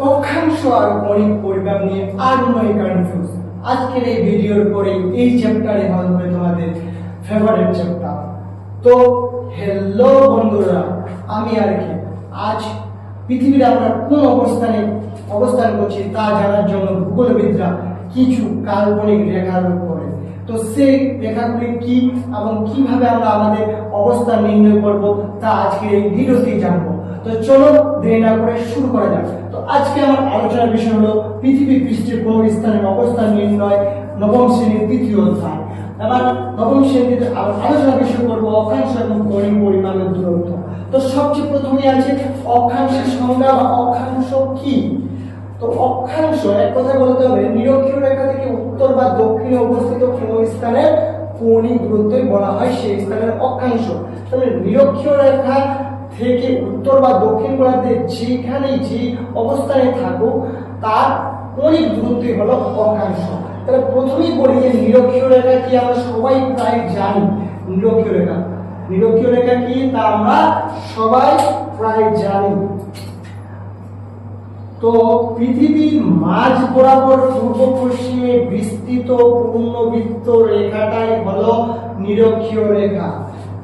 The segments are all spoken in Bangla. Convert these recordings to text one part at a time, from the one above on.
অক্ষাংশ আর কৌণিক পরিমাপ নিয়ে আর নয় কনফিউজ। আজকের এই ভিডিওর পরে এই চ্যাপ্টারে হবে তোমাদের ফেভারিট চ্যাপ্টার। তো হ্যালো বন্ধুরা, আমি আর কি আজ পৃথিবীর আমরা কোন অবস্থান করছি তা জানার জন্য ভূগোলবিদরা কিছু কাল্পনিক রেখার উপরে, তো সেই রেখাগুলি কি এবং কিভাবে আমরা আমাদের অবস্থান নির্ণয় করব তা আজকের এই ভিডিওতেই জানবো। তো চলো দেরি না করে শুরু করা যাক। তো আজকে আমার আলোচনার বিষয় হলো পৃথিবী পৃষ্ঠের কোন স্থানের অবস্থান নির্ণয়, নবম শ্রেণীর তৃতীয় অধ্যায়। এবার নবম শ্রেণীতে আলোচনা বিষয় করবো অক্ষাংশ এবং কৌণিক পরিমাপের দূরত্ব। তো সবচেয়ে প্রথমে আছে অক্ষাংশের সংজ্ঞা বা অক্ষাংশ কি। তো অক্ষাংশ এক কথা বলতে হবে নিরক্ষীয় রেখা থেকে উত্তর বা দক্ষিণে অবস্থিত কোন স্থানের কৌণিক দূরত্বই বলা হয় সেই স্থানের অক্ষাংশ। তবে নিরক্ষীয় রেখা থেকে উত্তর বা দক্ষিণ গোলার্ধে যেখানে যে অবস্থানে থাকুক তার কৌণিক দূরত্বই হলো অক্ষাংশ। তাহলে প্রথমেই বলি যে নিরক্ষীয় রেখা কি, আমরা সবাই প্রায় জানি নিরক্ষীয় রেখা কি তা আমরা সবাই প্রায় জানি। তো পৃথিবীর মাঝ বরাবর পূর্ব পশ্চিমে বিস্তৃত পূর্ণবৃত্ত রেখাটাই হলো নিরক্ষীয় রেখা,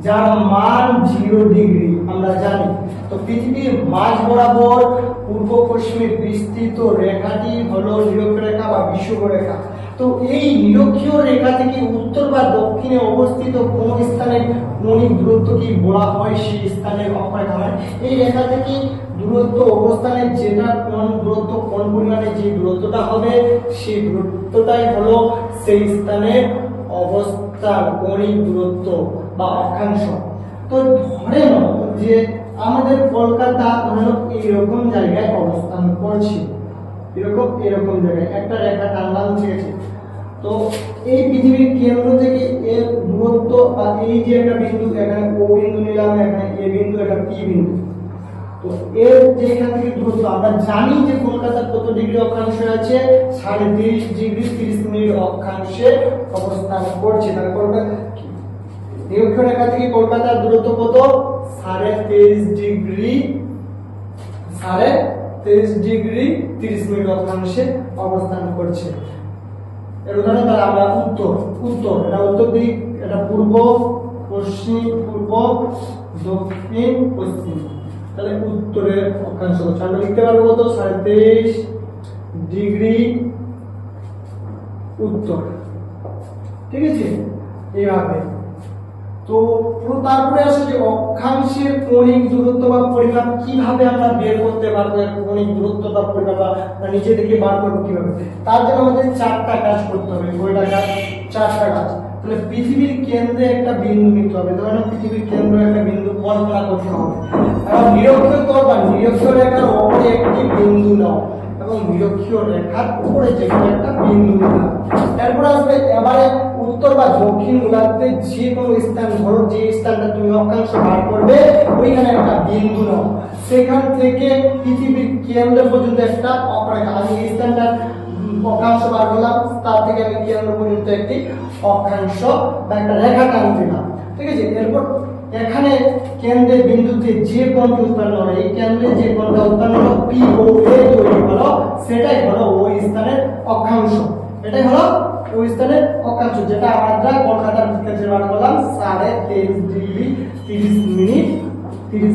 যার মান 0 ডিগ্রি আমরা জানি। তো পৃথিবীর মাঝ বরাবর পূর্ব পশ্চিমে বিস্তৃত রেখাটি হলো নিরক্ষীয় রেখা বা বিষুব রেখা। তো এই নিরক্ষীয় রেখা থেকে উত্তর বা দক্ষিণে অবস্থিত কোন স্থানের কৌণিক দূরত্ব কি বলা হয় সেই স্থানের অক্ষরেখা। মানে এই রেখা থেকে দূরত্ব অবস্থানের যেটা কোন দূরত্ব কোন পরিমাণে যে দূরত্বটা হবে সেই দূরত্বটাই হলো সেই স্থানের অবস্থান কৌণিক দূরত্ব বা অক্ষাংশ। তো ধরে নাও যে আমাদের কলকাতা ধরো এইরকম জায়গায় অবস্থান করছে, এরকম জায়গায় একটা রেখা টানলাম, ঠিক আছে। তো এই পৃথিবীর কেন্দ্র থেকে এর দূরত্ব বা এই যে একটা বিন্দু, এখানে ও বিন্দু নিলাম, এখানে এ বিন্দু, এটা পি বিন্দু। তো এর যে এখান থেকে দূরত্ব আমরা জানি যে কলকাতা কত ডিগ্রি অক্ষাংশে আছে, 23.5 ডিগ্রি 30 মিনিট অক্ষাংশে অবস্থান করছে। তাহলে কলকাতা নিরক্ষীয় রেখা থেকে কলকাতার দূরত্ব কত? 23.5 ডিগ্রি 30 মিনিট অক্ষাংশে অবস্থান করছে। এর উদাহরণ তাহলে আমরা উত্তর এটা উত্তর দিক, এটা পূর্ব পশ্চিম, পূর্ব দক্ষিণ পশ্চিম। তাহলে উত্তরের অক্ষাংশ আমরা লিখতে পারবো কত? 23.5 ডিগ্রি উত্তর, ঠিক আছে এইভাবে। তো তারপরে আসে যে অক্ষাংশের কৌণিক দূরত্ব বা পরিমাপ কিভাবে আমরা বের করতে পারবো, এর কৌণিক দূরত্ব বা পরিমাপ বা নিচে থেকে বার করবো কিভাবে। তার জন্য আমাদের 4টা কাজ করতে হবে। কয়টা কাজ? 4টা কাজ। তাহলে পৃথিবীর কেন্দ্রে একটা বিন্দু নিতে হবে। ধরো পৃথিবীর কেন্দ্রে একটা বিন্দু কল্পনা করতে হবে এবং নিরক্ষীয় তল বা নিরক্ষীয় রেখার উপরে একটি বিন্দু নাও এবং নিরক্ষীয় রেখার উপরে যে কোনো একটা বিন্দু নিলাম। এরপর আসবে এবারে উত্তর বা দক্ষিণ গোলার্ধে যে কোনো স্থান, ধরো যে স্থানটা তুমি অক্ষাংশ বার করবে ওইখানে একটা বিন্দু নাও, সেখান থেকে পৃথিবীর কেন্দ্র পর্যন্ত একটা অক্ষরেখা, আমি এই স্থানটা অক্ষাংশ বার করলাম, তার থেকে আমি কেন্দ্র পর্যন্ত একটি অক্ষাংশ বা একটা রেখা টান দিলাম, ঠিক আছে। এরপর এখানে কেন্দ্রের বিন্দুতে যে কোণটি উৎপন্ন হলো, এই কেন্দ্রে যে কোণটা উৎপন্ন হলো পি ও এ তৈরি হলো, সেটাই হলো ওই স্থানের অক্ষাংশ। এটাই হলো ওই স্থানের অক্ষাংশ, যেটা আমরা কলকাতার ক্ষেত্রে বার করলাম 23.5 ডিগ্রি 30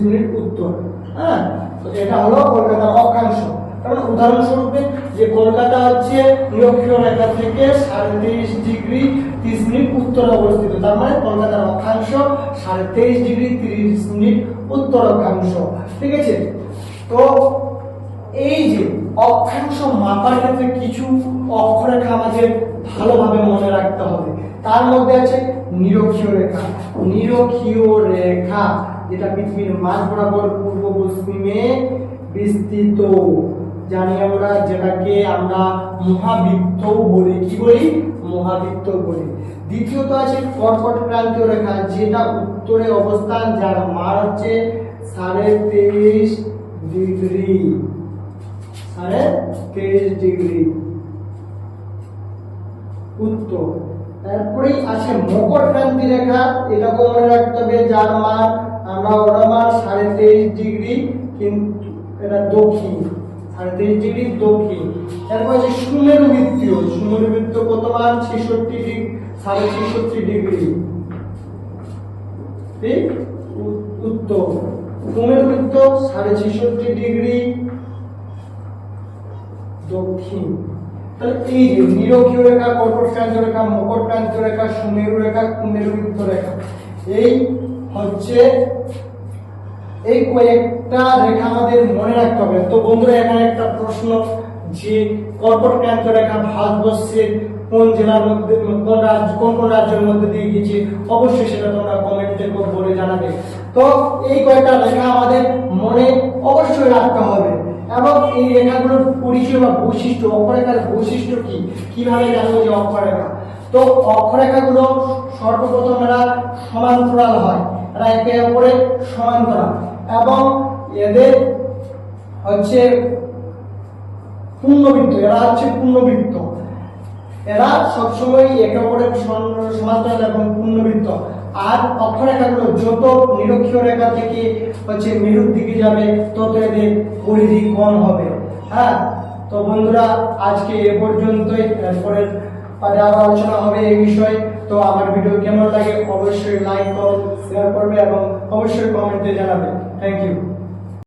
মিনিট উত্তর। হ্যাঁ, তো এটা হলো কলকাতার অক্ষাংশ। কারণ উদাহরণস্বরূপ যে কলকাতা হচ্ছে নিরক্ষীয় রেখা থেকে 23.5 ডিগ্রি 30 মিনিট উত্তরে অবস্থিত, তার মানে কলকাতার অক্ষাংশ 23.5 ডিগ্রি 30 মিনিট উত্তর অক্ষাংশ, ঠিক আছে। তো এই যে অক্ষাংশ মাপার ক্ষেত্রে কিছু অক্ষরেখা আমাদের ভালোভাবে মনে রাখতে হবে। তার মধ্যে আছে নিরক্ষীয় রেখা যেটা পৃথিবীর মাঝ বরাবর পূর্ব পশ্চিমে বিস্তৃত, জানি আমরা, যেটাকে আমরা মহাবৃত্তও বলি। কি বলি? মহাবৃত্ত বলি। দ্বিতীয়ত আছে কর্কট ক্রান্তীয় রেখা, যেটা উত্তরে অবস্থান, যার মান হচ্ছে 23.5 ডিগ্রি উত্তর। তারপরেই আছে মকর ক্রান্তি রেখা, এটাকে মনে রাখতে হবে, যার মান আমরা ওর মান 23.5 ডিগ্রি কিন্তু এটা দক্ষিণ, ৩৭ ডিগ্রি দক্ষিণ। এরপর যে সুমেরু বৃত্ত কত মান? 66 ডিগ্রি ঠিক উত্তর। সুমেরু বৃত্ত 66.5 ডিগ্রি দক্ষিণ। তাহলে এই যে নিরক্ষীয় রেখা, কর্কটক্রান্ত রেখা, মকরক্রান্ত রেখা, সুমেরু রেখা, কুমেরু বৃত্ত রেখা, এই হচ্ছে এই কয়েকটা রেখা আমাদের মনে রাখতে হবে। তো বন্ধুরা এখানে একটা প্রশ্ন যে কর্কটক্রান্ত রেখা ভারতবর্ষের কোন জেলার মধ্যে কোন রাজ্যের মধ্যে দিয়ে গিয়েছে, অবশ্যই সেটা তোমরা কমেন্টে বলে জানাবে। তো এই কয়েকটা রেখা আমাদের মনে অবশ্যই রাখতে হবে এবং এই রেখাগুলোর পরিচয় বা বৈশিষ্ট্য, অক্ষরেখার বৈশিষ্ট্য কি, কিভাবে জানবো যে অক্ষরেখা। তো অক্ষরেখাগুলো সর্বপ্রথম এরা সমান্তরাল হয়, এরা একে অপরের সমান্তরাল এবং এদের হচ্ছে পূর্ণবৃত্ত, এরা হচ্ছে পূর্ণবৃত্ত, এরা সবসময় একে অপরের সমান্তরাল এবং পূর্ণবৃত্ত। আর অক্ষরেখাগুলো যত নিরক্ষীয় রেখা থেকে হচ্ছে মেরুর দিকে যাবে তত এদের পরিধি কম হবে। হ্যাঁ, তো বন্ধুরা আজকে এ পর্যন্তই, এরপরে আবার আলোচনা হবে এই বিষয়ে। তো আমার ভিডিও কেমন লাগে অবশ্যই লাইক করো, শেয়ার করবে এবং অবশ্যই কমেন্টে জানাবে। Thank you.